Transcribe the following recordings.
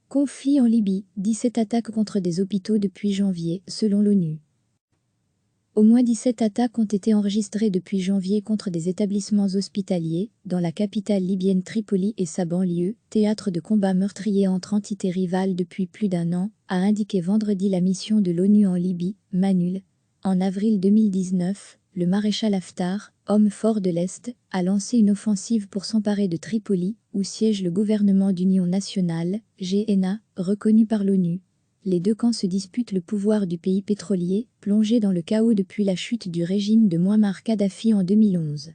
Conflit en Libye, 17 attaques contre des hôpitaux depuis janvier, selon l'ONU. Au moins 17 attaques ont été enregistrées depuis janvier contre des établissements hospitaliers, dans la capitale libyenne Tripoli et sa banlieue, théâtre de combats meurtriers entre entités rivales depuis plus d'un an, a indiqué vendredi la mission de l'ONU en Libye, MANUL. En avril 2019, le maréchal Haftar, homme fort de l'Est, a lancé une offensive pour s'emparer de Tripoli, où siège le gouvernement d'union nationale, GNA, reconnu par l'ONU. Les deux camps se disputent le pouvoir du pays pétrolier, plongé dans le chaos depuis la chute du régime de Mouammar Kadhafi en 2011.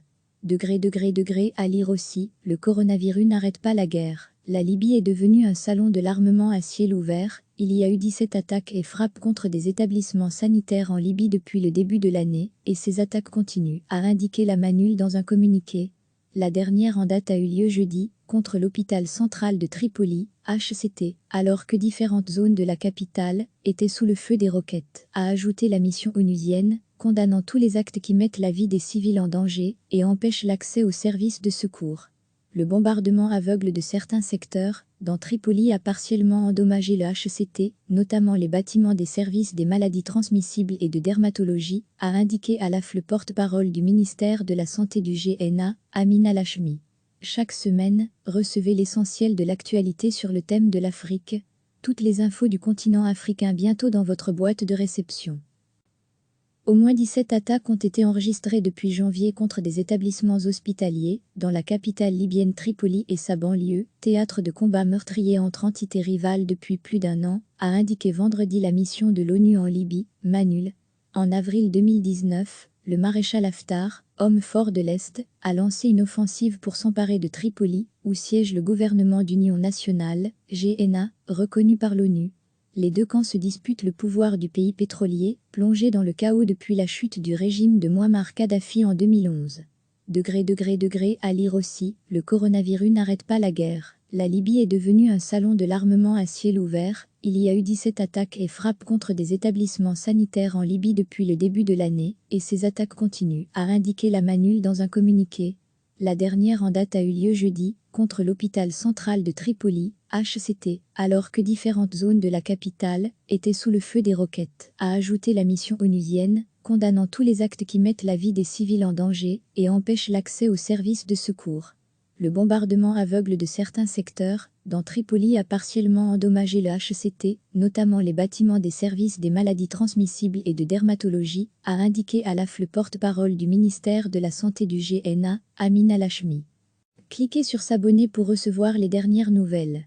À lire aussi, le coronavirus n'arrête pas la guerre. La Libye est devenue un salon de l'armement à ciel ouvert. Il y a eu 17 attaques et frappes contre des établissements sanitaires en Libye depuis le début de l'année, et ces attaques continuent, a indiqué la MANUL dans un communiqué. La dernière en date a eu lieu jeudi, contre l'hôpital central de Tripoli, HCT, alors que différentes zones de la capitale étaient sous le feu des roquettes, a ajouté la mission onusienne, condamnant tous les actes qui mettent la vie des civils en danger et empêchent l'accès aux services de secours. Le bombardement aveugle de certains secteurs, dans Tripoli, a partiellement endommagé le HCT, notamment les bâtiments des services des maladies transmissibles et de dermatologie, a indiqué à l'AF le porte-parole du ministère de la Santé du GNA, Amin Al-Hashmi. Chaque semaine, recevez l'essentiel de l'actualité sur le thème de l'Afrique. Toutes les infos du continent africain bientôt dans votre boîte de réception. Au moins 17 attaques ont été enregistrées depuis janvier contre des établissements hospitaliers, dans la capitale libyenne Tripoli et sa banlieue, théâtre de combats meurtriers entre entités rivales depuis plus d'un an, a indiqué vendredi la mission de l'ONU en Libye, MANUL. En avril 2019, le maréchal Haftar, homme fort de l'Est, a lancé une offensive pour s'emparer de Tripoli, où siège le gouvernement d'union nationale, GNA, reconnu par l'ONU. Les deux camps se disputent le pouvoir du pays pétrolier, plongé dans le chaos depuis la chute du régime de Mouammar Kadhafi en 2011. À lire aussi, le coronavirus n'arrête pas la guerre. La Libye est devenue un salon de l'armement à ciel ouvert. Il y a eu 17 attaques et frappes contre des établissements sanitaires en Libye depuis le début de l'année, et ces attaques continuent, a indiqué la MANUL dans un communiqué. La dernière en date a eu lieu jeudi, contre l'hôpital central de Tripoli, HCT, alors que différentes zones de la capitale étaient sous le feu des roquettes, a ajouté la mission onusienne, condamnant tous les actes qui mettent la vie des civils en danger et empêchent l'accès aux services de secours. Le bombardement aveugle de certains secteurs, dans Tripoli, a partiellement endommagé le HCT, notamment les bâtiments des services des maladies transmissibles et de dermatologie, a indiqué à l'AF le porte-parole du ministère de la Santé du GNA, Amin Al-Hashmi. Cliquez sur s'abonner pour recevoir les dernières nouvelles.